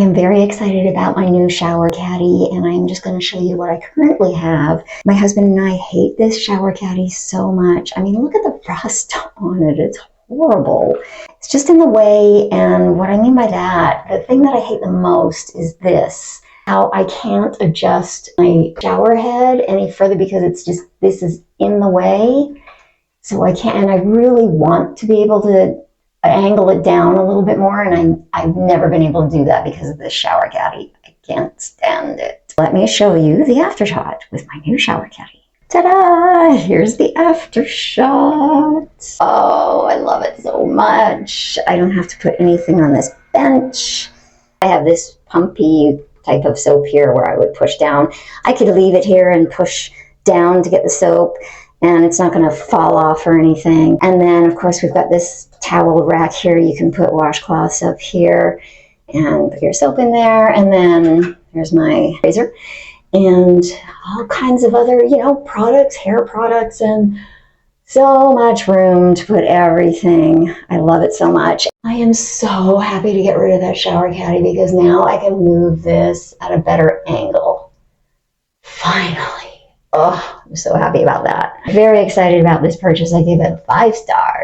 am very excited about my new shower caddy, and I'm just going to show you what I currently have. My husband and I hate this shower caddy so much. I mean, look at the rust on it. It's horrible. It's just in the way, and what I mean by that, the thing that I hate the most is this. How I can't adjust my shower head any further because it's just, this is in the way. So I can't, and I really want to be able to angle it down a little bit more, and I've never been able to do that because of this shower caddy. I can't stand it. Let me show you the after shot with my new shower caddy. Ta-da! Here's the after shot. Oh, I love it so much. I don't have to put anything on this bench. I have this pumpy type of soap here where I would push down. I could leave it here and push down to get the soap, and it's not going to fall off or anything. And then, of course, we've got this towel rack here. You can put washcloths up here and put your soap in there. And then there's my razor and all kinds of other, products, hair products, and so much room to put everything. I love it so much. I am so happy to get rid of that shower caddy because now I can move this at a better angle. Finally. Oh, I'm so happy about that. Very excited about this purchase. I gave it 5 stars.